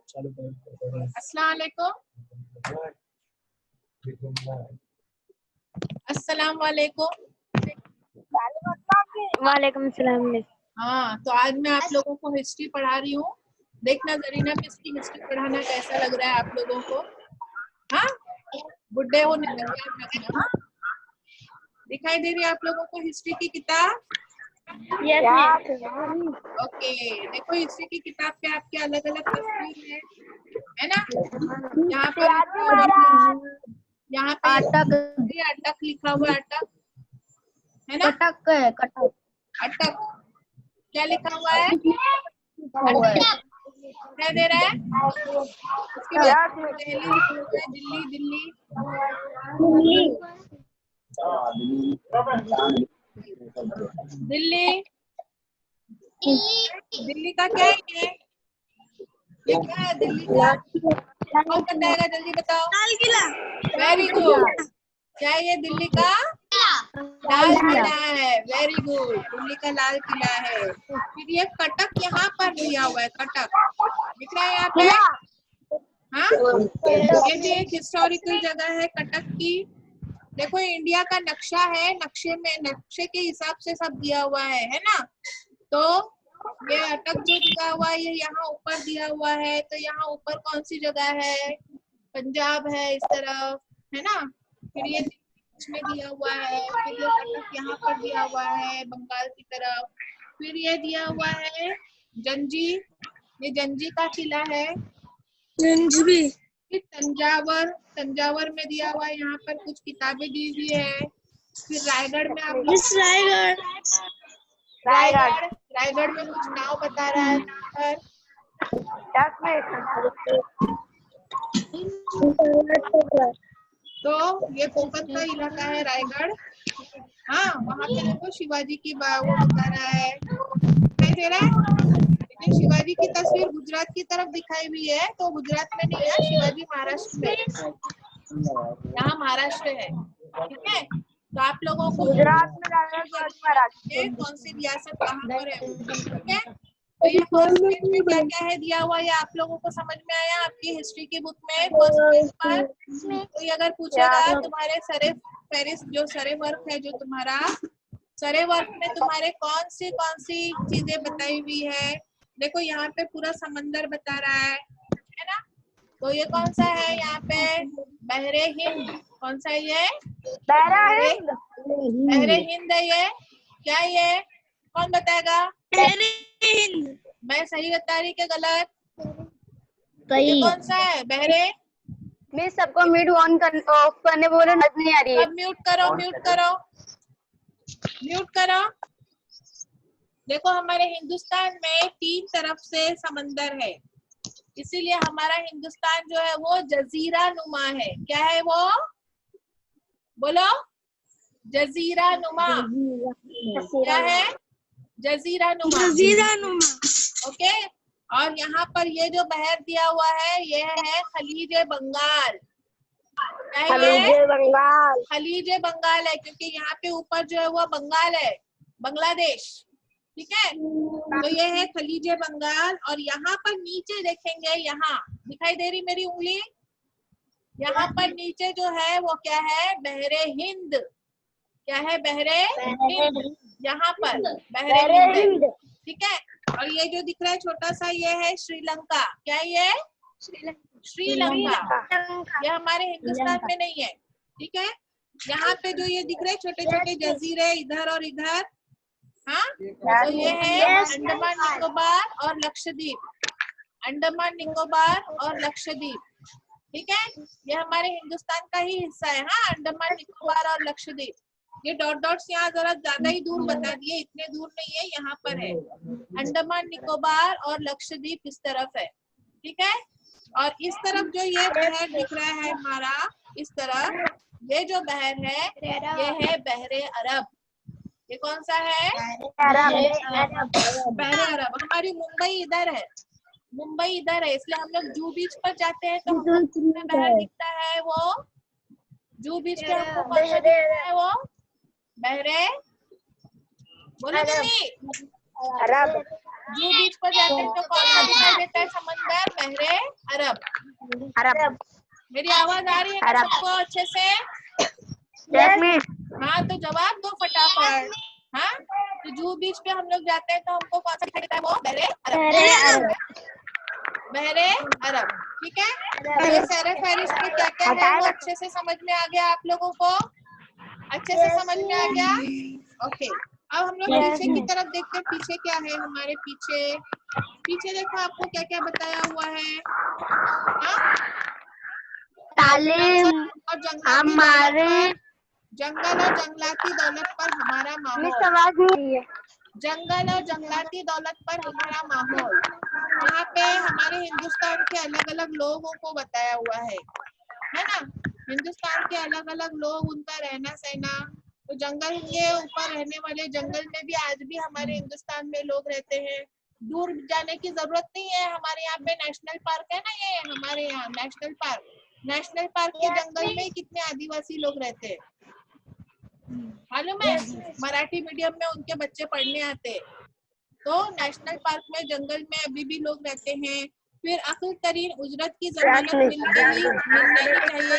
अस्सलाम वालेकुम। अस्सलाम वालेकुम। वालेकुम सलाम। हाँ, तो आज मैं आप लोगों को हिस्ट्री पढ़ा रही हूँ। देखना जरीना में इसकी हिस्ट्री पढ़ाना कैसा लग रहा है आप लोगों को। हाँ, बुड्ढे हो नहीं याद रखना। हाँ, दिखाई दे रही है आप लोगों को हिस्ट्री की किताब? ओके, देखो हिस्ट्री की किताब पे आपके अलग अलग तस्वीर है ना। यहाँ पर अटक लिखा हुआ है, अटक है ना। कटक अटक क्या लिखा हुआ है? क्या दे रहा है? उसके बाद दिल्ली लिखा हुआ है, दिल्ली दिल्ली दिल्ली दिल्ली का क्या है ये क्या है दिल्ली का? कौन बताएगा, जल्दी बताओ। लाल किला। Very good. क्या है ये दिल्ली का? लाल किला है। वेरी गुड, दिल्ली का लाल किला है। फिर ये कटक यहाँ पर दिया हुआ है, कटक दिख रहा है यहाँ पे। हाँ, ये भी एक हिस्टोरिकल जगह है कटक की। देखो इंडिया का नक्शा है, नक्शे के हिसाब से सब दिया हुआ है ना। तो ये अटक जो दिया हुआ है ये यहाँ ऊपर दिया हुआ है, तो यहाँ ऊपर कौन सी जगह है? पंजाब है इस तरफ, है ना। फिर ये में दिया हुआ है, फिर ये कटक यहाँ पर दिया हुआ है बंगाल की तरफ। फिर ये दिया हुआ है जंजी, ये जंजी का किला है। फिर तंजावर में दिया हुआ है, यहाँ पर कुछ किताबें दी हुई है। फिर रायगढ़ में आप रायगढ़ में कुछ नाव बता रहा है यहाँ पर। तो ये कोंकण का इलाका है रायगढ़। हाँ, वहाँ पे देखो शिवाजी की वो बता रहा है, दिखाई दे रहा है। लेकिन शिवाजी की तस्वीर गुजरात की तरफ दिखाई हुई है, तो गुजरात में नहीं है, शिवाजी महाराष्ट्र में है। यहाँ महाराष्ट्र है, ठीक है। तो आप लोगों को गुजरात में कौन सी रियासत कहाँ पर है, ठीक है। तो ये फर्स्ट पेज में क्या क्या है दिया हुआ है, आप लोगों को समझ में आया आपकी हिस्ट्री की बुक में? फर्स्ट पेज पर तो अगर पूछेगा तुम्हारे फहरिस्त जो सरे वर्क है, जो तुम्हारा सरे वर्क में तुम्हारे कौन सी चीजें बताई हुई है। देखो यहाँ पे पूरा समंदर बता रहा है ना। तो ये कौन सा है यहाँ पे? बहरे हिंद। कौन सा ये? बहरे हिंद है ये। क्या ये कौन बताएगा? मैं सही बता रही क्या गलत? ये कौन सा है बहरे? मैं सबको म्यूट ऑफ करने बोलो, नजर नहीं आ रही है। अब म्यूट करो। देखो हमारे हिंदुस्तान में 3 तरफ से समंदर है, इसीलिए हमारा हिंदुस्तान जो है वो जजीरा नुमा है। क्या है वो? बोलो, जजीरा नुमा। क्या है? जजीरा नुमा। ओके। और यहाँ पर ये जो बहर दिया हुआ है ये है खलीज बंगाल। खलीज बंगाल है, क्योंकि यहाँ पे ऊपर जो है वो बंगाल है, बांग्लादेश, ठीक है। तो ये है खलीज बंगाल। और यहाँ पर नीचे देखेंगे, यहाँ दिखाई दे रही मेरी उंगली, यहाँ पर नीचे जो है वो क्या है? बहरे हिंद। क्या है? बहरे हिंद। यहाँ पर बहरे हिंद, ठीक है। और ये जो दिख रहा है छोटा सा, ये है श्रीलंका। क्या ये? श्रीलंका। ये हमारे हिंदुस्तान में नहीं है, ठीक है। यहाँ पे जो ये दिख रहे हैं छोटे छोटे जजीरे इधर और इधर, हाँ, तो ये है अंडमान निकोबार और लक्षद्वीप। अंडमान निकोबार और लक्षद्वीप, ठीक है। ये हमारे हिंदुस्तान का ही हिस्सा है। हाँ, अंडमान निकोबार और लक्षद्वीप। ये डॉट्स यहाँ जरा ज्यादा ही दूर बता दिए, इतने दूर नहीं है, यहाँ पर है। अंडमान निकोबार और लक्षद्वीप इस तरफ है, ठीक है। और इस तरफ जो ये बहर दिख रहा है हमारा, इस तरफ ये जो बहर है ये है बहरे अरब। ये कौन सा है? बहरे अरब। हमारी मुंबई इधर है, इसलिए हम लोग जू बीच पर जाते हैं तो हमको बहर दिखता है, वो जू बीच पे हमको कौन सा दिखता है? वो बहरे, बोलो जल्दी। जूहू बीच पर जाते हैं तो कौन सा दिखाई देता है समंदर? बहरे अरब। अरब। मेरी आवाज आ रही है ना सबको अच्छे से? हाँ तो जवाब दो फटाफट। हाँ तो जूहू बीच पे हम लोग जाते हैं तो हमको कौन सा दिखाई देता है? वो बहरे अरब। बहरे अरब, ठीक है। तो ये सर फहरिस्त में क्या क्या है वो अच्छे से समझ में आ गया आप लोगों को? अच्छे से समझ में आ गया? ओके। अब हम लोग पीछे की तरफ देखते हैं, पीछे क्या है हमारे पीछे? पीछे देखो आपको क्या क्या बताया हुआ है। हाँ? तालीम और जंगल और जंगलाती दौलत पर हमारा माहौल। जंगल और जंगलाती दौलत पर हमारा माहौल। यहाँ पे हमारे हिंदुस्तान के अलग अलग लोगों को बताया हुआ है ना? हिंदुस्तान के अलग अलग लोग, उनका रहना सहना। तो जंगल के ऊपर रहने वाले, जंगल में भी आज भी हमारे हिंदुस्तान में लोग रहते हैं। दूर जाने की जरूरत नहीं है। हमारे यहाँ पे नेशनल पार्क है ना, ये हमारे यहाँ नेशनल पार्क के जंगल में कितने आदिवासी लोग रहते हैं मालूम है? मराठी मीडियम में उनके बच्चे पढ़ने आते हैं। तो नेशनल पार्क में जंगल में अभी भी लोग रहते हैं। फिर अकुल तरीन उजरत की जमानत मिलनी ही चाहिए,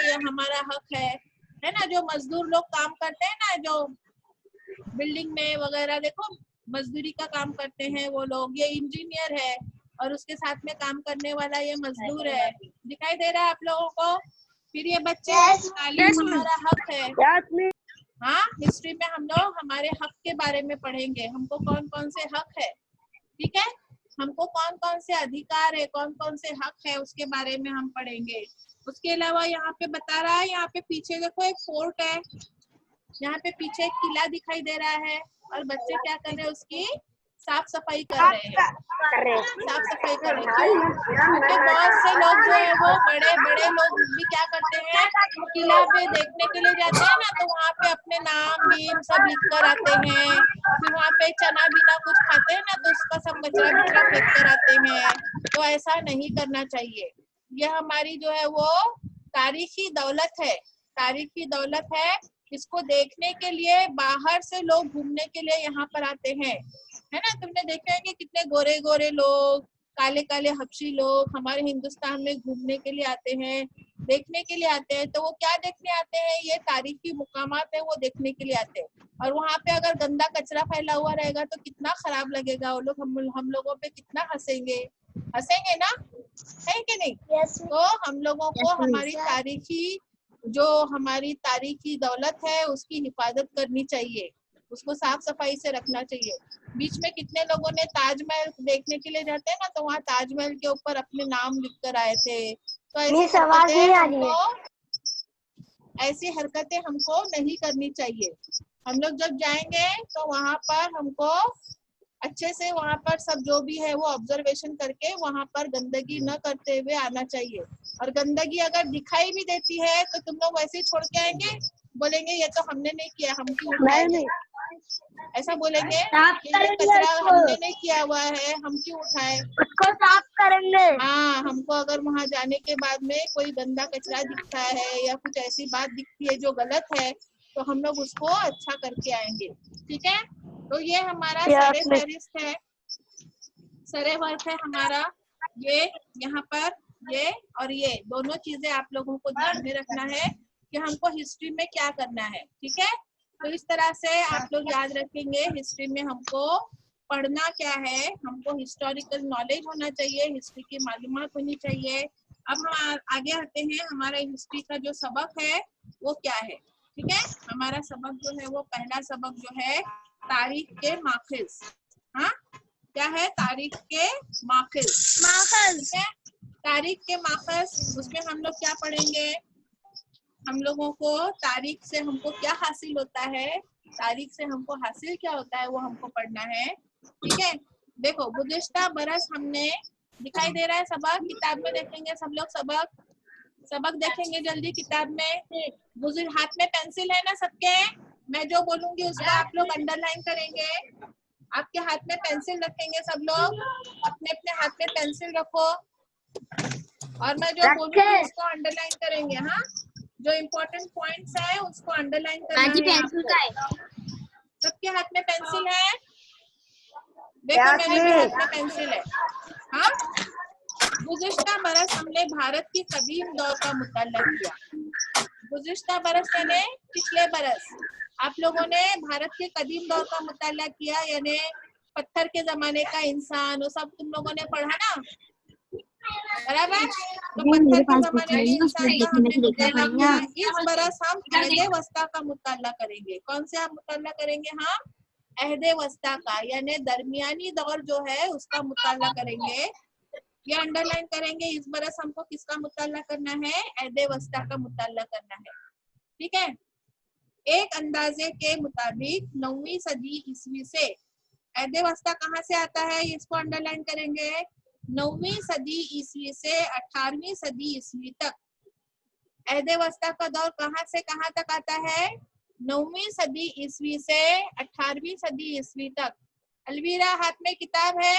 ये हमारा हक है ना? जो मजदूर लोग काम करते हैं ना, जो बिल्डिंग में वगैरह, देखो मजदूरी का काम करते हैं वो लोग, ये इंजीनियर है और उसके साथ में काम करने वाला ये मजदूर है। दिखाई दे रहा है आप लोगों को? फिर ये बच्चे तालीम हमारा हक है। हाँ, हिस्ट्री में हम लोग हमारे हक के बारे में पढ़ेंगे। हमको कौन कौन से हक है, ठीक है? हमको कौन कौन से अधिकार है, कौन कौन से हक है, उसके बारे में हम पढ़ेंगे। उसके अलावा यहाँ पे बता रहा है, यहाँ पे पीछे देखो एक फोर्ट है, यहाँ पे पीछे एक किला दिखाई दे रहा है और बच्चे क्या कर रहे हैं? उसकी साफ सफाई कर रहे हैं। साफ सफाई कर रहे हैं। क्यों? क्योंकि बहुत से लोग जो है वो बड़े बड़े लोग भी क्या करते हैं, किला पे देखने के लिए जाते हैं ना, तो वहाँ पे अपने नाम बीम सब लिख कर आते हैं। फिर वहाँ पे चना बिना कुछ खाते हैं ना, तो उसका सब कचरा बिचरा फेंक कर आते हैं। तो ऐसा नहीं करना चाहिए। ये हमारी जो है वो तारीखी दौलत है, तारीखी दौलत है। इसको देखने के लिए बाहर से लोग घूमने के लिए यहाँ पर आते हैं, है ना? तुमने देखे होंगे कितने गोरे गोरे लोग, काले काले हबशी लोग हमारे हिंदुस्तान में घूमने के लिए आते हैं, देखने के लिए आते हैं। तो वो क्या देखने आते हैं? ये तारीखी मुकामात है, वो देखने के लिए आते हैं। और वहाँ पे अगर गंदा कचरा फैला हुआ रहेगा तो कितना खराब लगेगा। वो लोग हम लोगों पे कितना हंसेंगे ना, है कि नहीं? तो हम लोगों को हमारी तारीखी, जो हमारी तारीखी दौलत है, उसकी हिफाजत करनी चाहिए, उसको साफ सफाई से रखना चाहिए। बीच में कितने लोगों ने ताजमहल देखने के लिए जाते हैं ना, तो वहाँ ताजमहल के ऊपर अपने नाम लिख कर आए थे। तो ऐसी हरकतें हमको नहीं करनी चाहिए। हम लोग जब जाएंगे तो वहाँ पर हमको अच्छे से, वहाँ पर सब जो भी है वो ऑब्जर्वेशन करके वहाँ पर गंदगी न करते हुए आना चाहिए। और गंदगी अगर दिखाई भी देती है तो तुम लोग वैसे ही छोड़ के आएंगे, बोलेंगे ये तो हमने नहीं किया, हम क्यों उठाएंगे? ऐसा बोलेंगे कि ये कचरा हमने नहीं किया हुआ है, हम क्यों उठाए? उसको साफ करेंगे। हाँ, हमको अगर वहाँ जाने के बाद में कोई गंदा कचरा दिखता है या कुछ ऐसी बात दिखती है जो गलत है, तो हम लोग उसको अच्छा करके आएंगे, ठीक है? तो ये हमारा सरे फहरिस्त है, सरे वर्क है हमारा। ये यहाँ पर ये और ये दोनों चीजें आप लोगों को ध्यान में रखना है कि हमको हिस्ट्री में क्या करना है, ठीक है? तो इस तरह से आप लोग याद रखेंगे। हिस्ट्री में हमको पढ़ना क्या है, हमको हिस्टोरिकल नॉलेज होना चाहिए, हिस्ट्री की मालूमात होनी चाहिए। अब हम आगे आते हैं, हमारा हिस्ट्री का जो सबक है वो क्या है, ठीक है? हमारा सबक जो है वो पहला सबक जो है तारीख के माखिज। हाँ, क्या है? तारीख के माखिज, ठीक है? तारीख के माखिज, उसमें हम लोग क्या पढ़ेंगे? हम लोगों को तारीख से हमको क्या हासिल होता है, तारीख से हमको हासिल क्या होता है वो हमको पढ़ना है, ठीक है? देखो गुज़िश्ता बरस हमने, दिखाई दे रहा है सबक? किताब में देखेंगे सब लोग, सबक देखेंगे जल्दी किताब में। हाथ में पेंसिल है ना सबके? मैं जो बोलूंगी उसको आप लोग अंडरलाइन करेंगे। आपके हाथ में पेंसिल रखेंगे सब लोग, अपने अपने हाथ में पेंसिल रखो और मैं जो बोलूंगी उसको अंडरलाइन करेंगे। हाँ, जो इम्पोर्टेंट पॉइंट्स है उसको अंडरलाइन करना है आपको। सबके हाथ में पेंसिल है? देखो मेरे भी हाथ में पेंसिल है। हाँ, गुज़िश्ता बरस हमने भारत की कदीम दौर का मुताला किया। गुज़िश्ता बरस यानी पिछले बरस आप लोगों ने भारत के कदीम दौर का मुताला किया, यानी पत्थर के जमाने का इंसान, वो सब तुम लोगों ने पढ़ा ना, बराबर। तो पत्थर के जमाने के इंसान का हमने मुताला किया। इस बरस हम अहदे वस्ता का मुताला करेंगे। कौन से हम मुताला करेंगे? हम अहदे वस्ता का, यानी दरमियानी दौर जो है उसका मुताला करेंगे। ये अंडरलाइन करेंगे। इस बरस हमको किसका मुताला करना है? अहदे वस्ता का मुताला करना है, ठीक है। एक अंदाजे के मुताबिक 9वीं सदी ईस्वी से, अहदे वस्ता कहाँ से आता है? इसको अंडरलाइन करेंगे। 9वीं सदी ईस्वी से 18वीं सदी ईस्वी तक। अहदे वस्ता का दौर कहाँ से कहाँ तक आता है? 9वीं सदी ईस्वी से 18वीं सदी ईस्वी तक। अलवीरा हाथ में किताब है?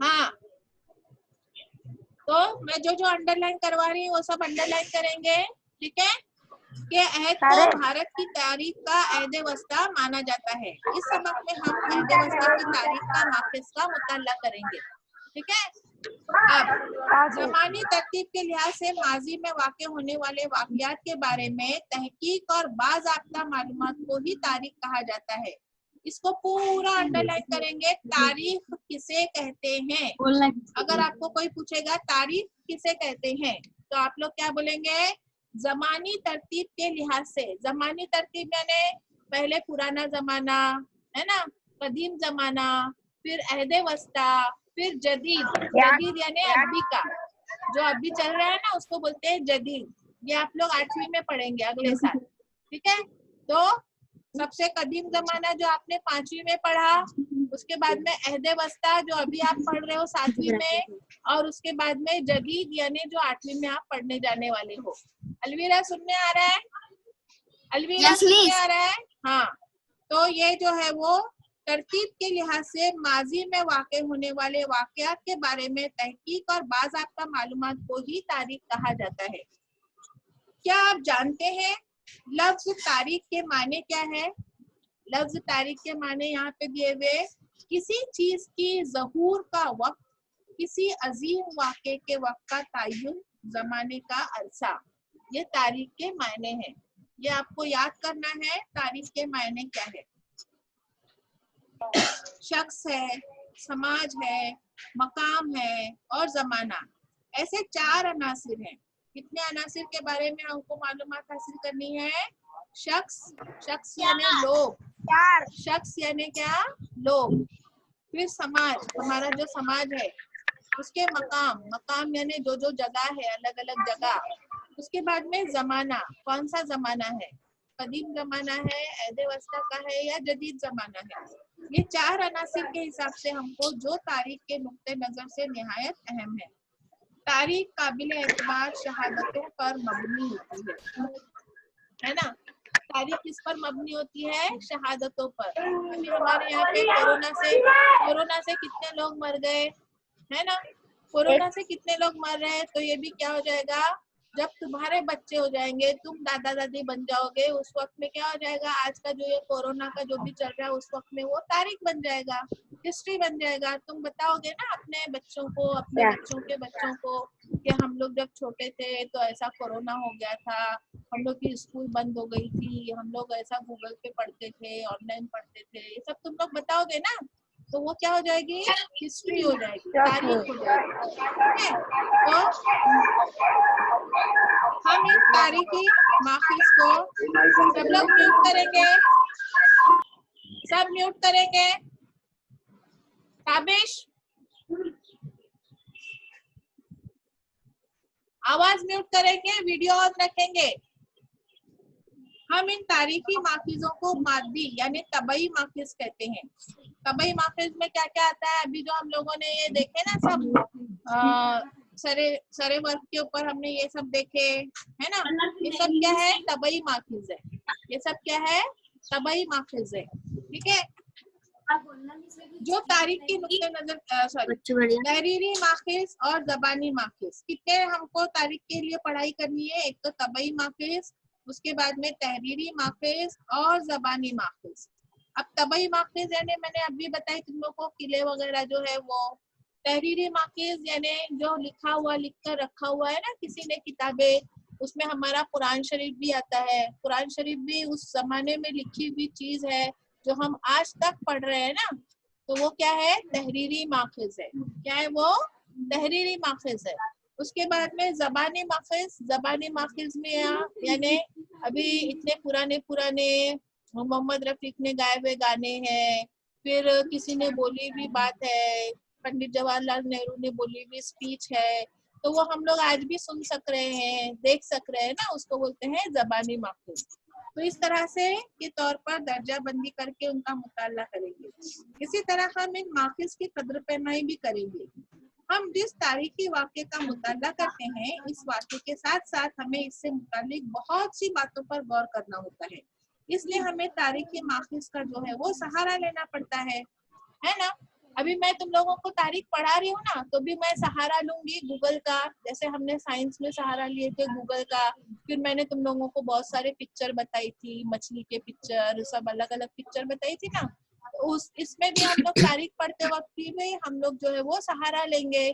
हाँ, तो मैं जो जो अंडरलाइन करवा रही हूँ वो सब अंडरलाइन करेंगे, ठीक है। के अहद को भारत की तारीख का अहदे वस्ता माना जाता है। इस सबक में हम अहदे वस्ता की तारीख का माखिज का मुताला करेंगे, ठीक है। अब ज़मानी तरतीब के लिहाज से माजी में वाक़े होने वाले वाक़ियात के बारे में तहकीक और बाज़ाब्ता मालूमात को ही तारीख कहा जाता है। इसको पूरा अंडरलाइन करेंगे। तारीख किसे कहते हैं? अगर आपको कोई पूछेगा तारीख किसे कहते हैं, तो आप लोग क्या बोलेंगे? ज़मानी तरतीब के लिहाज से। ज़मानी तरतीब यानी पहले पुराना जमाना है ना, कदीम जमाना, फिर अहदे वस्ता, फिर जदीद। जदीद यानी अभी का, जो अभी चल रहा है ना उसको बोलते हैं जदीद। ये आप लोग 8वीं में पढ़ेंगे अगले साल, ठीक है। तो सबसे कदीम जमाना जो आपने 5वीं में पढ़ा, उसके बाद में अहदे वस्ता जो अभी आप पढ़ रहे हो 7वीं में, और उसके बाद में जदीद यानी जो 8वीं में आप पढ़ने जाने वाले हो। अलवीरा सुनने आ रहा है? अलवीरा सुनने आ रहा है? हाँ, तो ये जो है वो तरतीब के लिहाज से माजी में वाक़े होने वाले वाक़यात के बारे में तहकीक और बाज़ाब्ता मालूमात को ही तारीख कहा जाता है। क्या आप जानते हैं लफ्ज तारीख के माने क्या है? लफ्ज तारीख के माने यहाँ पे दिए हुए, किसी चीज की ज़हूर का वक्त, किसी अजीम वाक़े के वक्त का तयन, जमाने का अरसा, ये तारीख के मायने हैं। ये आपको याद करना है तारीख के मायने क्या है। शख्स है, समाज है, मकाम है और जमाना, ऐसे 4 अनासिर हैं। कितने अनासिर के बारे में हमको मालूमात हासिल करनी है? शख्स यानी लोग, शख्स यानी क्या? लोग। फिर समाज, हमारा जो समाज है, उसके मकाम यानी जो जो जगह है, अलग अलग जगह। उसके बाद में जमाना, कौन सा जमाना है? कदीम जमाना है, अहदे वस्ता का है या जदीद जमाना है? ये 4 अनासिर के हिसाब से हमको जो तारीख के नुक्ते नजर से निहायत अहम है। तारीख काबिल एतबार शहादतों पर मबनी होती है ना। तारीख किस पर मबनी होती है? शहादतों पर। अभी हमारे यहाँ पे कोरोना से कितने लोग मर गए, है ना। कोरोना से कितने लोग मर रहे हैं, तो ये भी क्या हो जाएगा? जब तुम्हारे बच्चे हो जाएंगे, तुम दादा दादी बन जाओगे, उस वक्त में क्या हो जाएगा? आज का जो ये कोरोना का जो भी चल रहा है, उस वक्त में वो तारीख बन जाएगा, हिस्ट्री बन जाएगा। तुम बताओगे ना अपने बच्चों को, अपने बच्चों के बच्चों को, कि हम लोग जब छोटे थे तो ऐसा कोरोना हो गया था, हम लोग की स्कूल बंद हो गई थी, हम लोग ऐसा गूगल पे पढ़ते थे, ऑनलाइन पढ़ते थे, ये सब तुम लोग बताओगे ना, तो वो क्या हो जाएगी? हिस्ट्री हो जाएगी, तारीख हो जाएगी, ठीक है। तो हम इन तारीखी माखिज को सब लोग म्यूट करेंगे, सब म्यूट करेंगे। ताबिश, आवाज म्यूट करेंगे, वीडियो ऑन रखेंगे। हम इन तारीखी माखिजों को मादी यानी तबई माखिज कहते हैं। तबई माखिज में क्या क्या आता है? अभी जो हम लोगों ने ये देखे ना सब सरे वर्ग के ऊपर हमने ये सब देखे है ना, ये सब क्या है? तबई माखिज है। ये सब क्या है? तबई माखिज है, ठीक है। जो तारीख की नुक्ते नजर तहरीरी माखिज और जबानी माखिज, कितने हमको तारीख के लिए पढ़ाई करनी है? एक तो तबई माखिज, उसके बाद में तहरीरी माखिज और जबानी माखिज। अब तबई माखिज यानी मैंने अभी बताई तुम लोग को, किले वगैरह जो है वो। तहरीरी माखिज यानी जो लिखा हुआ, लिख कर रखा हुआ है ना किसी ने किताबें, उसमें हमारा कुरान शरीफ भी आता है। कुरान शरीफ भी उस जमाने में लिखी हुई चीज है जो हम आज तक पढ़ रहे हैं ना, तो वो क्या है, तहरीरी माखिज है। क्या है वो, तहरीरी माखिज है। उसके बाद में जबानी माखिज, जबानी माखिज में यानी अभी इतने पुराने पुराने मोहम्मद रफीक ने गाए हुए गाने हैं, फिर किसी ने बोली हुई बात है, पंडित जवाहरलाल नेहरू ने बोली हुई स्पीच है, तो वो हम लोग आज भी सुन सक रहे हैं, देख सक रहे हैं ना, उसको बोलते हैं जबानी माखिज। तो इस तरह से के तौर पर दर्जा बंदी करके उनका मुताला करेंगे। इसी तरह हम इन माखिज की कद्र पैमाई भी करेंगे। हम जिस तारीखी वाक़े का मुताला करते हैं, इस वाक़े के साथ साथ हमें इससे मुतालिक बहुत सी बातों पर गौर करना होता है, इसलिए हमें तारीखी माखिज का जो है वो सहारा लेना पड़ता है ना। अभी मैं तुम लोगों को तारीख पढ़ा रही हूँ ना, तो भी मैं सहारा लूंगी गूगल का, जैसे हमने साइंस में सहारा लिए थे गूगल का। फिर मैंने तुम लोगों को बहुत सारे पिक्चर बताई थी, मछली के पिक्चर, सब अलग अलग पिक्चर बताई थी ना, तो उस इसमें भी हम लोग तारीख पढ़ते वक्त भी हम लोग जो है वो सहारा लेंगे।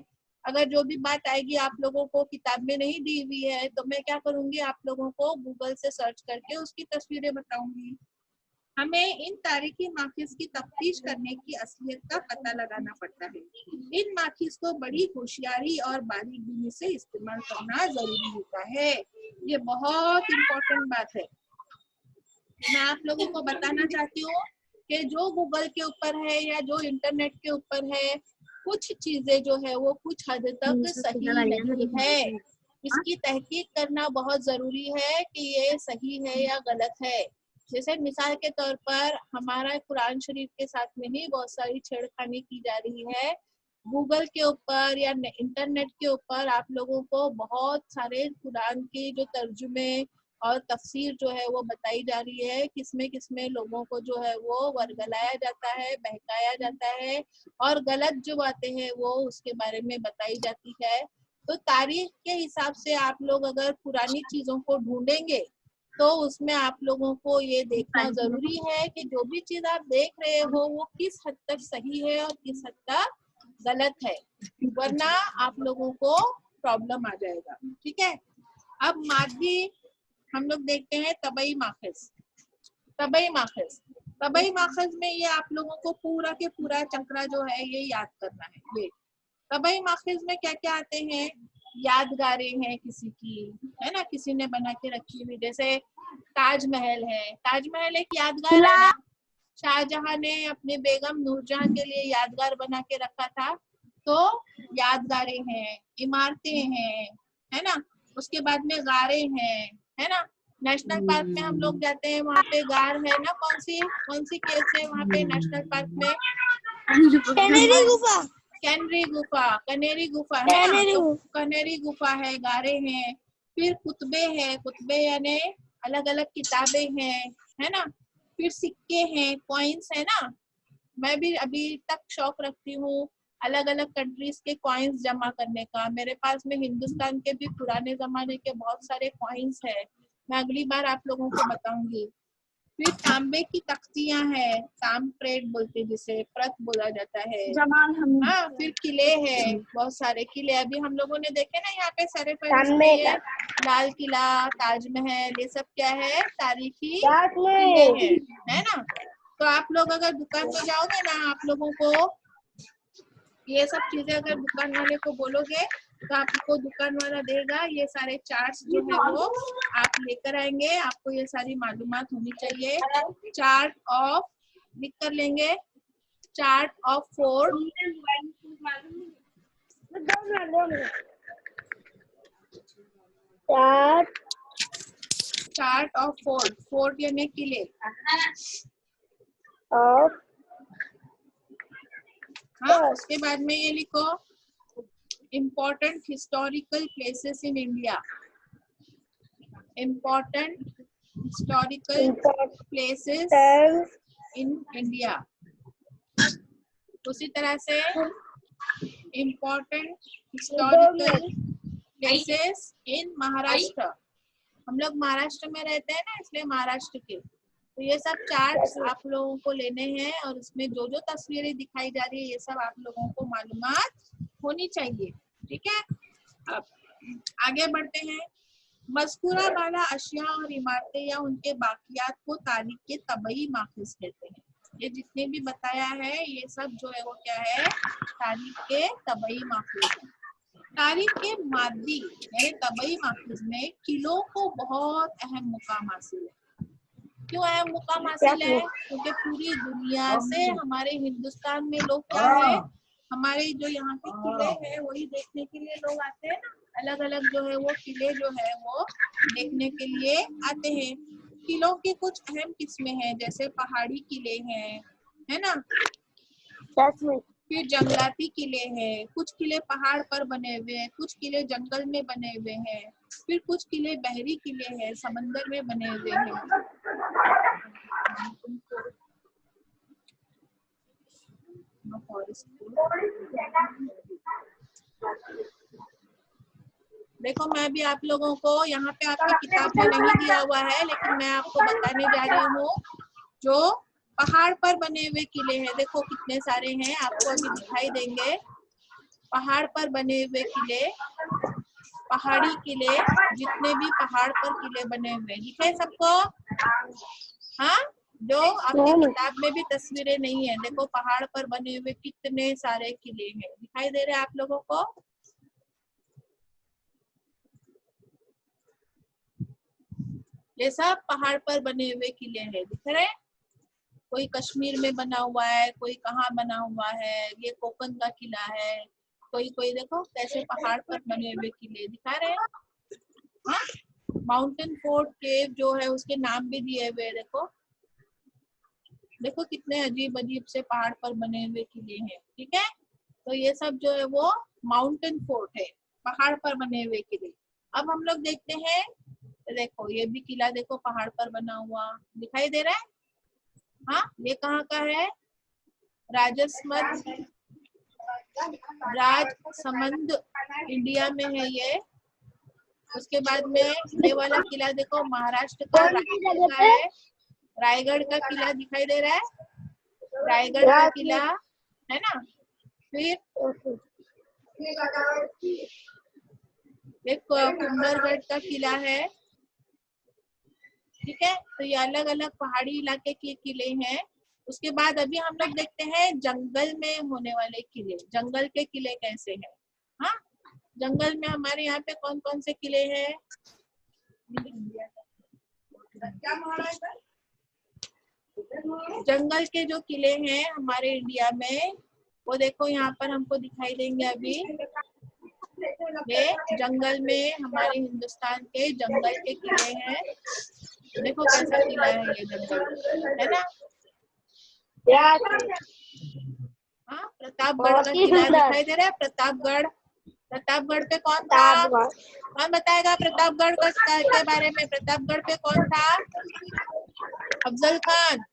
अगर जो भी बात आएगी आप लोगों को किताब में नहीं दी हुई है, तो मैं क्या करूंगी, आप लोगों को गूगल से सर्च करके उसकी तस्वीरें बताऊंगी। हमें इन तारीखी माखिज की तफ्तीश करने की असलियत का पता लगाना पड़ता है। इन माखिज को बड़ी होशियारी और बारीकबीनी से इस्तेमाल करना जरूरी होता है। ये बहुत इम्पोर्टेंट बात है। मैं आप लोगों को बताना चाहती हूँ कि जो गूगल के ऊपर है या जो इंटरनेट के ऊपर है, कुछ चीजें जो है वो कुछ हद तक सही नहीं है। इसकी तहकीक करना बहुत जरूरी है कि ये सही है या गलत है। जैसे मिसाल के तौर पर हमारा कुरान शरीफ के साथ में ही बहुत सारी छेड़खानी की जा रही है। गूगल के ऊपर या इंटरनेट के ऊपर आप लोगों को बहुत सारे कुरान के जो तर्जुमे और तफसीर जो है वो बताई जा रही है, किसमें लोगों को जो है वो वर्गलाया जाता है, बहकाया जाता है, और गलत जो बातें हैं वो उसके बारे में बताई जाती है। तो तारीख के हिसाब से आप लोग अगर पुरानी चीजों को ढूंढेंगे तो उसमें आप लोगों को ये देखना जरूरी है कि जो भी चीज आप देख रहे हो वो किस हद तक सही है और किस हद तक गलत है, वरना आप लोगों को प्रॉब्लम आ जाएगा। ठीक है, अब मादी हम लोग देखते हैं तबई माखिज। तबई माखिज, तबई माखिज में ये आप लोगों को पूरा के पूरा चक्रा जो है ये याद करना है। ये तबई माखिज में क्या क्या आते हैं, यादगारें हैं किसी की, है ना, किसी ने बना के रखी हुई, जैसे ताजमहल है। ताजमहल एक यादगार है ना, शाहजहां ने अपने बेगम नूरजहां के लिए यादगार बना के रखा था, तो यादगारें हैं, इमारतें हैं, है ना। उसके बाद में गारे हैं, है ना। नेशनल पार्क में हम लोग जाते हैं, वहाँ पे गार है ना, कौन सी केव्स है वहाँ पे नेशनल पार्क में, कनेरी गुफा, कनेरी गुफा है ना, तो कनेरी गुफा है, गारे हैं। फिर कुतबे यानी अलग अलग किताबें हैं, है ना। फिर सिक्के हैं, कॉइन्स है ना। मैं भी अभी तक शौक रखती हूँ अलग अलग कंट्रीज के कॉइन्स जमा करने का। मेरे पास में हिंदुस्तान के भी पुराने जमाने के बहुत सारे कॉइन्स है, मैं अगली बार आप लोगों को बताऊंगी। फिर तांबे की तख्तियां हैं, ताम्रप्लेट बोलते जिसे, प्रत बोला जाता है। हाँ, फिर किले हैं, बहुत सारे किले अभी हम लोगों ने देखे ना यहाँ पे सरे पर, लाल किला, ताजमहल, ये सब क्या है, तारीखी किले हैं, है ना। तो आप लोग अगर दुकान में जाओगे ना, आप लोगों को ये सब चीजें अगर दुकान वाले को बोलोगे तो आपको दुकान वाला देगा, ये सारे चार्ट्स जो है वो आप लेकर आएंगे। आपको ये सारी मालूमात होनी चाहिए। चार्ट ऑफ लिख कर लेंगे, chart of fort, chart of fort, fort यानी किले, हाँ। उसके बाद में ये लिखो, important historical places in India, important historical places in India. उसी तरह से important historical places in Maharashtra, हम लोग महाराष्ट्र में रहते हैं ना, इसलिए महाराष्ट्र के तो ये सब चार्ट्स आप लोगों को लेने हैं और उसमें जो जो तस्वीरें दिखाई जा रही है ये सब आप लोगों को मालूमात होनी चाहिए। ठीक है, अब आगे बढ़ते हैं। मज़कूरा वाला अशिया और इमारतें या उनके बाकियात को तारीख के तबई माखज़ कहते हैं। ये जितने भी बताया है ये सब जो है वो क्या है, तारीख के तबई माखज़ है। तारीख के मादी यानी तबई माखज़ में किलो को बहुत अहम मुकाम हासिल है। क्यों अहम मुकाम हासिल है? क्योंकि पूरी दुनिया से हमारे हिंदुस्तान में लोग क्या है, हमारे जो यहाँ के किले हैं वही देखने के लिए लोग आते हैं ना, अलग अलग जो है वो किले जो है वो देखने के लिए आते हैं। किलों की कुछ अहम किस्में हैं, जैसे पहाड़ी किले हैं, है ना, फिर जंगलाती किले हैं, कुछ किले पहाड़ पर बने हुए हैं, कुछ किले जंगल में बने हुए हैं, फिर कुछ किले बहरी किले हैं, समंदर में बने हुए हैं। देखो मैं भी आप लोगों को यहाँ पे आपकी किताब में नहीं दिया हुआ है, लेकिन मैं आपको बताने जा रही हूँ जो पहाड़ पर बने हुए किले हैं। देखो कितने सारे हैं, आपको अभी दिखाई देंगे। पहाड़ पर बने हुए किले, पहाड़ी किले, जितने भी पहाड़ पर किले बने हुए दिखे सबको? हाँ, जो आपकी किताब में भी तस्वीरें नहीं है, देखो पहाड़ पर बने हुए कितने सारे किले हैं, दिखाई दे रहे हैं आप लोगों को? ये सब पहाड़ पर बने हुए किले हैं, दिख रहे हैं? कोई कश्मीर में बना हुआ है, कोई कहाँ बना हुआ है, ये कोकन का किला है, कोई कोई देखो कैसे पहाड़ पर बने हुए किले दिखा रहे हैं। हाँ, माउंटेन फोर्ट केव जो है उसके नाम भी दिए हुए, देखो देखो कितने अजीब अजीब से पहाड़ पर बने हुए किले हैं। ठीक है, तो ये सब जो है वो माउंटेन फोर्ट है, पहाड़ पर बने हुए किले। अब हम लोग देखते हैं, देखो ये भी किला देखो पहाड़ पर बना हुआ दिखाई दे रहा है। हाँ, ये कहाँ का है? राजसमंद, राजसमंद इंडिया में है ये। उसके बाद में ये वाला किला देखो महाराष्ट्र का रायगढ़ का है, रायगढ़ का किला दिखाई दे रहा है, रायगढ़ का किला है ना। फिर एक कुंभलगढ़ का किला है। ठीक है, तो ये अलग अलग पहाड़ी इलाके के किले हैं। उसके बाद अभी हम लोग देखते हैं जंगल में होने वाले किले, जंगल के किले कैसे हैं। हाँ, जंगल में हमारे यहाँ पे कौन कौन से किले हैं? जंगल के जो किले हैं हमारे इंडिया में वो देखो यहाँ पर हमको दिखाई देंगे अभी। ये जंगल में हमारे हिंदुस्तान के जंगल के किले हैं, देखो कैसा किला है ये जंगल, है ना। हाँ, प्रतापगढ़ का किला दिखाई दे रहा है, प्रतापगढ़। प्रतापगढ़ पे कौन था? कौन बताएगा प्रतापगढ़ के बारे में? प्रतापगढ़ पे कौन था? अफजल खान,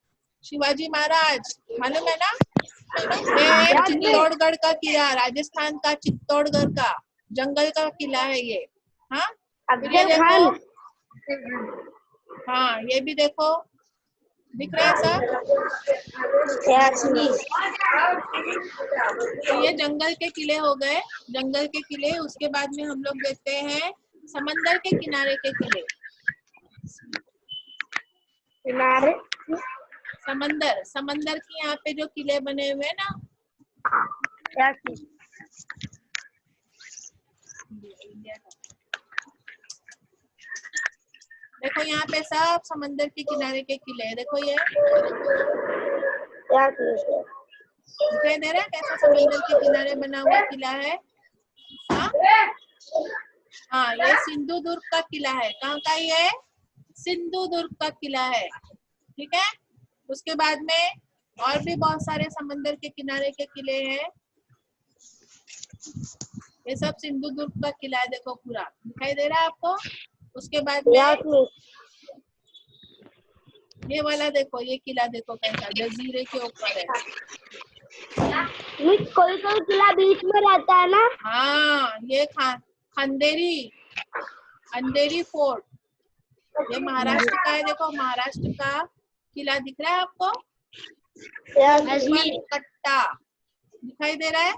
शिवाजी महाराज, मालूम है ना। ये है चित्तौड़गढ़ का किला, राजस्थान का चित्तौड़गढ़ का जंगल का किला है ये। हाँ, ये देखो, हाँ ये भी देखो दिख रहा है सब। तो ये जंगल के किले हो गए, जंगल के किले। उसके बाद में हम लोग देखते हैं समंदर के किनारे के किले। किनारे समंदर, समंदर के यहाँ पे जो किले बने हुए हैं ना, क्या चीज? देखो यहाँ पे सब समंदर के किनारे के किले हैं। देखो ये क्या चीज है? दिखाई दे रहा है कैसा समंदर के किनारे बना हुआ किला है। हाँ, हाँ ये सिंधुदुर्ग का किला है। कहाँ का ये? सिंधुदुर्ग का किला है। ठीक है, उसके बाद में और भी बहुत सारे समंदर के किनारे के किले हैं। ये सब सिंधुदुर्ग का किला है, देखो पूरा दिखाई दे रहा है आपको। उसके बाद में ये वाला देखो, ये किला देखो कैसा जजीरे के ऊपर है। कोई कोई किला बीच में रहता है ना। हाँ, ये खंडेरी, अंधेरी फोर्ट, ये महाराष्ट्र का है। देखो महाराष्ट्र का किला दिख रहा है आपको? कट्टा दिखाई दे रहा है?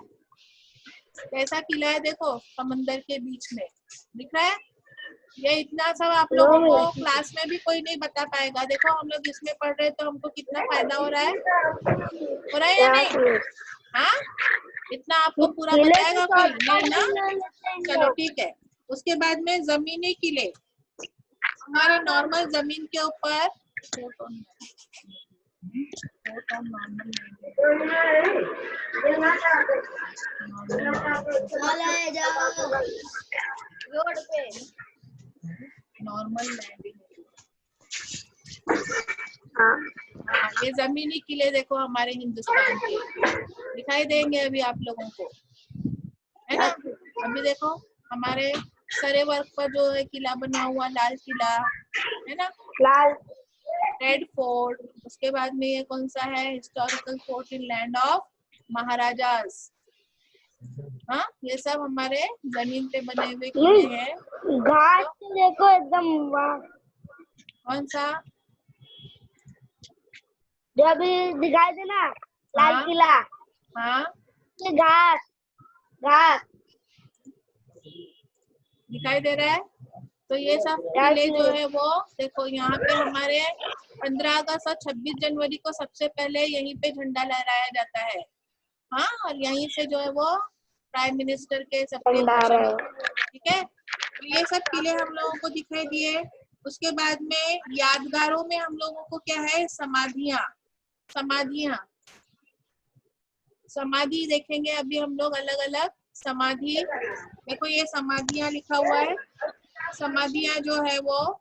कैसा किला है देखो, समंदर के बीच में दिख रहा है। ये इतना सब आप लोगों को क्लास में भी कोई नहीं बता पाएगा। देखो हम लोग इसमें पढ़ रहे हैं तो हमको कितना फायदा हो रहा है या नहीं? हाँ, इतना आपको पूरा बताएगा कोई नहीं ना? चलो ठीक है। उसके बाद में जमीनी किले, हमारे नॉर्मल जमीन के ऊपर रोड पे नॉर्मल लैंडिंग। हाँ, ये जमीनी किले देखो हमारे हिंदुस्तान के दिखाई देंगे अभी आप लोगों को, है ना? अभी देखो हमारे सरे वर्ग पर जो है किला बना हुआ, लाल किला है ना, लाल रेड फोर्ट। उसके बाद में ये कौन सा है? Historical fort in land of Maharajas. हाँ, ये सब हमारे जमीन पे बने हुए किले हैं। घाट देखो एकदम कौन सा? जो अभी दिखाई दे ना, लाल किला। हाँ, ये घाट घाट दिखाई दे रहा है। तो ये सब किले जो है वो देखो, यहाँ पे हमारे 15 अगस्त और 26 जनवरी को सबसे पहले यहीं पे झंडा लहराया जाता है। हाँ, और यहीं से जो है वो प्राइम मिनिस्टर के सबके भाषण, ठीक है। तो ये सब किले हम लोगों को दिखाई दिए। उसके बाद में यादगारों में हम लोगों को क्या है? समाधियां। समाधि देखेंगे अभी हम लोग, अलग अलग समाधि। देखो ये समाधियां लिखा हुआ है। समाधियां जो है वो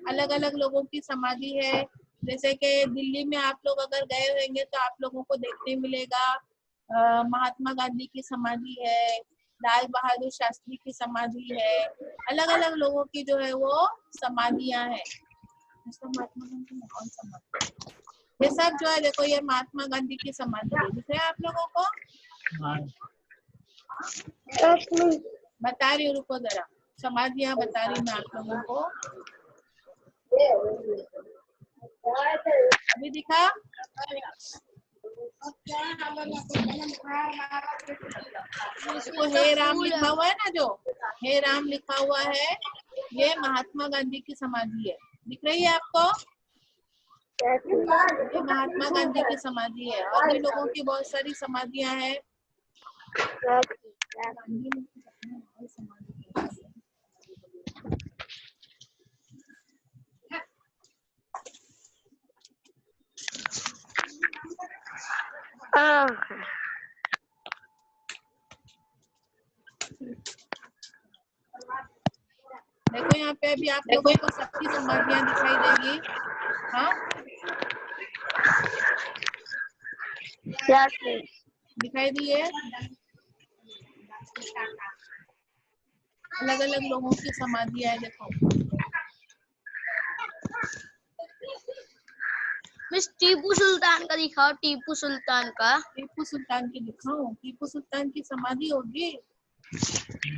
अलग अलग लोगों की समाधि है। जैसे कि दिल्ली में आप लोग अगर गए होंगे तो आप लोगों को देखने मिलेगा महात्मा गांधी की समाधि है, लाल बहादुर शास्त्री की समाधि है। अलग अलग लोगों की जो है वो समाधियां हैं। महात्मा गांधी में कौन समाधि? ये सब जो है देखो, ये महात्मा गांधी की समाधि है। दिख रहा है आप लोगों को? बता रही हूँ, रुको जरा, समाधियां बता रही मैं आप लोगों को। अभी दिखा? इसको हे राम लिखा हुआ है ना, जो हे राम लिखा हुआ है, ये महात्मा गांधी की समाधि है। दिख रही है आपको? ये महात्मा गांधी की समाधि है। और भी लोगों की बहुत सारी समाधियां हैं। देखो यहाँ पे अभी आप लोगों को सबकी समाधियां दिखाई देगी। हाँ, दिखाई दी है। अलग अलग लोगों की समाधियां है देखो। मिस टीपू सुल्तान का दिखाओ, टीपू सुल्तान का। टीपू सुल्तान की दिखाऊं? टीपू सुल्तान की समाधि होगी,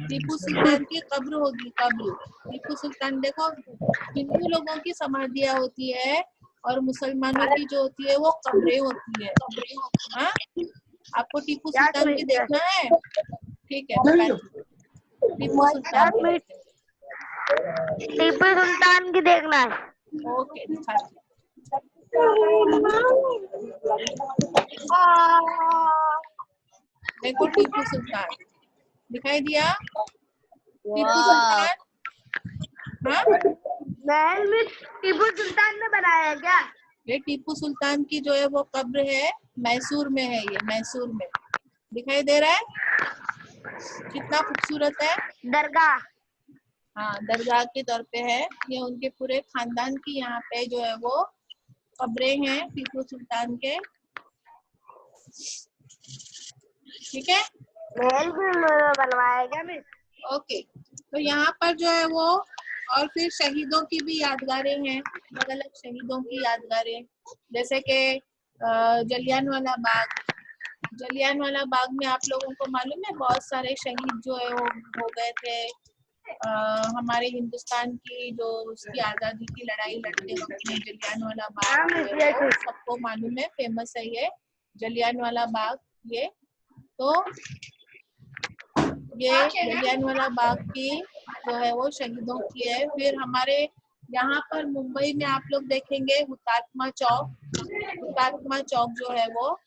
टीपू सुल्तान की कब्र होगी, कब्र। टीपू सुल्तान देखो, हिंदू लोगों की समाधियां होती है और मुसलमानों की जो होती है वो कब्रें होती है। हाँ, आपको टीपू सुल्तान की देखना है? ठीक है, टीपू सुल्तान की देखना है। ओके, दिखाती। देखो टीपू सुल्तान दिखाई दिया? टीपू सुल्तान, हाँ, महल में टीपू सुल्तान ने बनाया है क्या? ये टीपू सुल्तान की जो है वो कब्र है, मैसूर में है। ये मैसूर में दिखाई दे रहा है, कितना खूबसूरत है। दरगाह, हाँ, दरगाह के तौर पे है। ये उनके पूरे खानदान की यहाँ पे जो है वो कब्रें हैं, टीपू सुल्तान के। ठीक है, महल भी बनवाया क्या मिस? ओके। तो यहाँ पर जो है वो, और फिर शहीदों की भी यादगारें हैं, अलग अलग शहीदों की यादगारें। जैसे कि जलियांवाला बाग। जलियांवाला बाग में आप लोगों को मालूम है बहुत सारे शहीद जो है वो हो गए थे। हमारे हिंदुस्तान की जो उसकी आज़ादी की लड़ाई लड़ते वक्त में जलियांवाला बाग है वो सबको मालूम है, फेमस है ये जलियांवाला बाग। ये तो ये जलियांवाला बाग की जो है वो शहीदों की है। फिर हमारे यहाँ पर मुंबई में आप लोग देखेंगे हुतात्मा चौक। हुतात्मा चौक जो है वो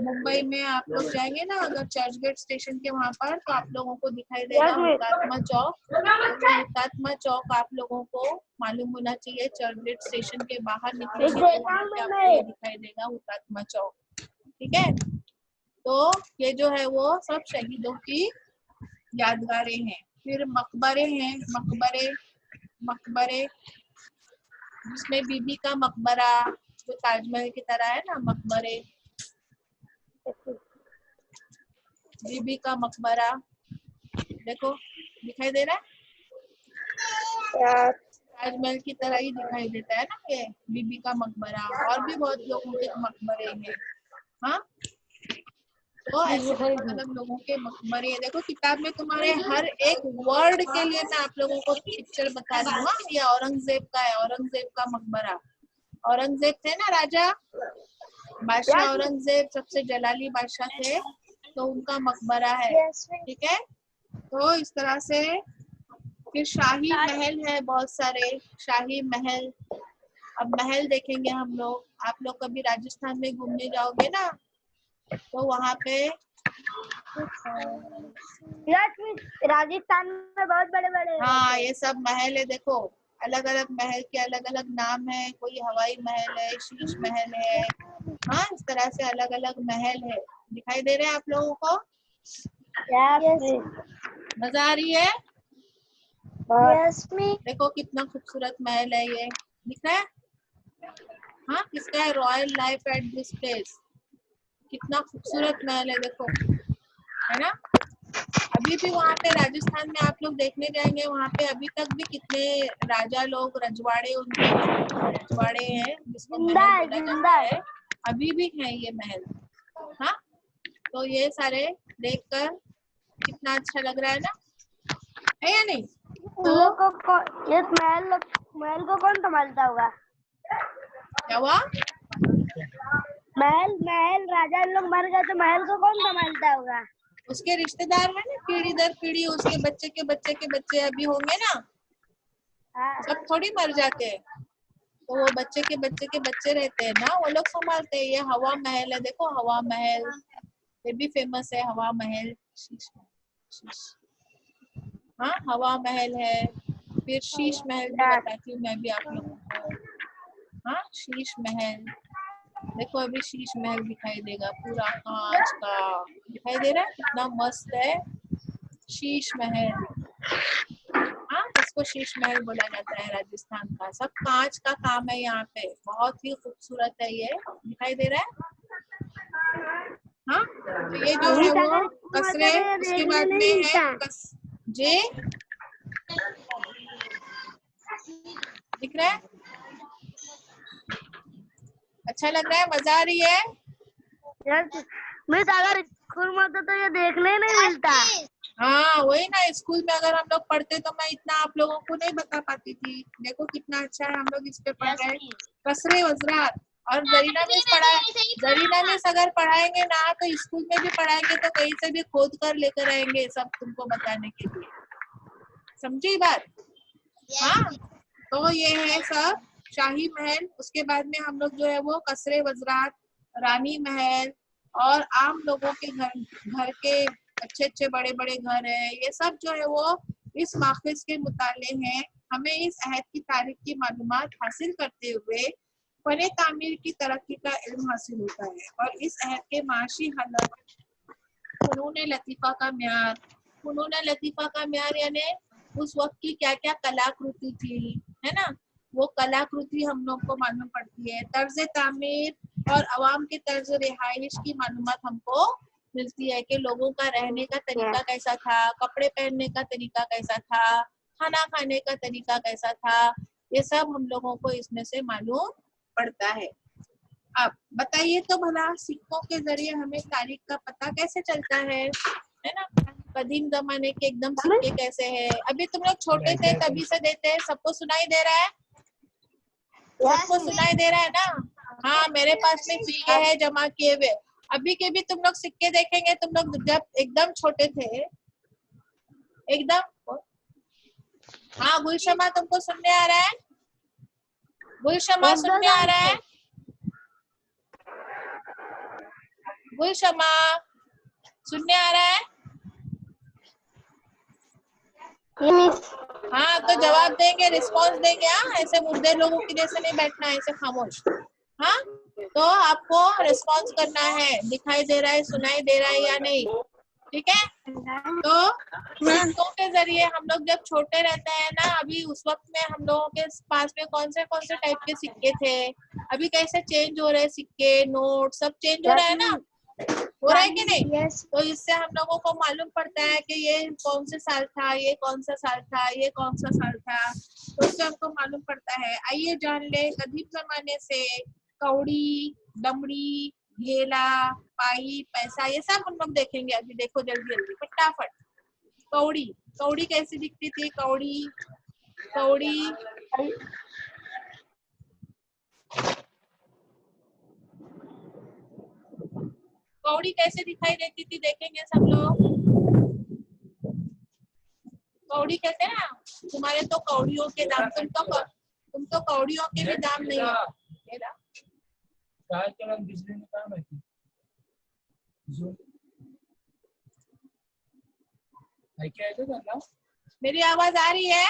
मुंबई में आप लोग जाएंगे ना अगर चर्च गेट स्टेशन के वहां पर तो आप लोगों को दिखाई देगा हुतात्मा चौक। तो हुतात्मा चौक आप लोगों को मालूम होना चाहिए। चर्च गेट स्टेशन के बाहर निकलेंगे तो वहां पे आपको ये दिखाई देगा हुतात्मा चौक। ठीक है, तो ये जो है वो सब शहीदों की यादगारें हैं। फिर मकबरे हैं, मकबरे जिसमें बीबी का मकबरा जो ताजमहल की तरह है ना, मकबरे, बीबी का मकबरा देखो दिखाई दे रहा है, ताजमहल की तरह ही दिखाई देता है ना ये बीबी का मकबरा। और भी बहुत लोगों के मकबरे हैं। हाँ, तो ऐसे अलग अलग लोगों के मकबरे हैं। देखो किताब में तुम्हारे हर एक वर्ड के लिए मैं आप लोगों को पिक्चर बता रही हूँ। ये औरंगजेब का है, औरंगजेब का मकबरा। औरंगजेब थे ना राजा, बादशाह औरंगजेब सबसे जलाली बादशाह थे, तो उनका मकबरा है। ठीक है, तो इस तरह से फिर शाही महल है, बहुत सारे शाही महल। अब महल देखेंगे हम लोग। आप लोग कभी राजस्थान में घूमने जाओगे ना तो वहाँ पे राजस्थान में बहुत बड़े बड़े, हाँ ये सब महल है। देखो अलग अलग महल के अलग अलग नाम है। कोई हवाई महल है, शीश महल है। हाँ, इस तरह से अलग अलग महल है। दिखाई दे रहे हैं आप लोगों को? मजा आ रही है? देखो कितना खूबसूरत महल है ये, दिख रहा है? हाँ, किसका है? Royal life at this place. कितना खूबसूरत महल है देखो, है ना? अभी भी वहाँ पे राजस्थान में आप लोग देखने जाएंगे, वहाँ पे अभी तक भी कितने राजा लोग, रजवाड़े, उनके रजवाड़े हैं जिसको महल बोला जाता है, अभी भी है ये महल। हाँ, तो ये सारे देखकर कितना अच्छा लग रहा है ना, है या नहीं? तो इस महल को कौन संभालता होगा? क्या हुआ? महल राजा लोग मर गए तो महल को कौन संभालता होगा? उसके रिश्तेदार है ना, पीढ़ी दर पीढ़ी उसके बच्चे के बच्चे के बच्चे अभी होंगे ना। सब थोड़ी मर जाते हैं, तो वो बच्चे के बच्चे रहते हैं ना, वो लोग संभालते हैं। ये हवा महल है, देखो हवा महल, ये भी फेमस है हवा महल। हाँ, हवा महल है। फिर शीश महल भी बताती हूँ मैं भी आप लोगों को। हाँ, शीश महल देखो, अभी शीश महल दिखाई देगा, पूरा कांच का दिखाई दे रहा है, कितना मस्त है शीश महल। हाँ, इसको शीश महल बोला जाता है राजस्थान का। सब कांच का काम है यहाँ पे, बहुत ही खूबसूरत है ये, दिखाई दे रहा है। हाँ, तो ये जो है वो कसरे, उसके बाद में है जे, दिख रहा है? अच्छा लग रहा है? मजा आ रही है? मैं अगर स्कूल में होता तो ये देखने नहीं मिलता। हाँ वही ना, स्कूल में अगर हम लोग पढ़ते तो मैं इतना आप लोगों को नहीं बता पाती थी। देखो कितना अच्छा है, हम लोग इस पे पढ़ रहे हैं कसरे वजरात। और जरीना मिस अगर पढ़ाएंगे ना तो स्कूल में भी पढ़ाएंगे तो कहीं से भी खोद कर लेकर आएंगे सब तुमको बताने के लिए, समझी बात? हाँ, तो ये है सब शाही महल। उसके बाद में हम लोग जो है वो कसरे वजरात, रानी महल और आम लोगों के घर के अच्छे अच्छे बड़े बड़े घर है, ये सब जो है वो इस माखिज के मुताले हैं। हमें इस अहद की तारीख की मालूमात हासिल करते हुए फने तामीर की तरक्की का इल्म हासिल होता है और इस अहद के माशी हालत, फनून लतीफ़ा का म्यार। फनून लतीफ़ा का म्यार यानी उस वक्त की क्या क्या कलाकृति थी, है ना, वो कलाकृति हम लोग को मालूम पड़ती है। तर्ज तामीर और अवाम के तर्ज रिहाइश की मालूमात हमको मिलती है कि लोगों का रहने का तरीका कैसा था, कपड़े पहनने का तरीका कैसा था, खाना खाने का तरीका कैसा था, ये सब हम लोगों को इसमें से मालूम पड़ता है। अब बताइए तो भला सिक्कों के जरिए हमें तारीख का पता कैसे चलता है ना? कदीम जमाने के एकदम सिक्के कैसे हैं। अभी तुम लोग छोटे थे तभी से देते हैं। सबको सुनाई दे रहा है? सबको सुनाई दे रहा है ना? हाँ, मेरे पास में सिक्के हैं जमा किए हुए। अभी के भी तुम लोग सिक्के देखेंगे, तुम लोग जब एकदम छोटे थे एकदम। हाँ गुलशमा, तुमको सुनने आ रहा है? गुलशमा सुनने आ रहा है? गुलशमा सुनने आ रहा है? हाँ तो जवाब देंगे, रिस्पॉन्स देंगे। हाँ, ऐसे मुद्दे लोगों की जैसे नहीं बैठना है, ऐसे खामोश। हाँ, तो आपको रिस्पॉन्स करना है, दिखाई दे रहा है, सुनाई दे रहा है या नहीं, ठीक है? तो सिक्कों के जरिए हम लोग जब छोटे रहते हैं ना, अभी उस वक्त में हम लोगों के पास में कौन से टाइप के सिक्के थे, अभी कैसे चेंज हो रहे हैं सिक्के, नोट सब चेंज हो रहा है ना, हो रहा है कि नहीं? Yes. तो इससे हम लोगों को मालूम पड़ता है कि ये कौन से साल था, ये कौन सा साल था, ये कौन सा साल था, तो इससे हमको मालूम पड़ता है। आइए जान ले कदीम जमाने से कौड़ी, दमड़ी, ढेला, पाई, पैसा, ये सब हम लोग देखेंगे। अभी देखो जल्दी जल्दी फटाफट। कौड़ी, कौड़ी कैसी दिखती थी? कौड़ी, कौड़ी कौड़ी कैसे दिखाई देती थी, देखेंगे सब लोग। कौड़ी कहते हैं ना, तुम्हारे तो कौड़ियों के दाम, तुम तो कौड़ियों के भी दाम नहीं हो। मेरी आवाज आ रही है?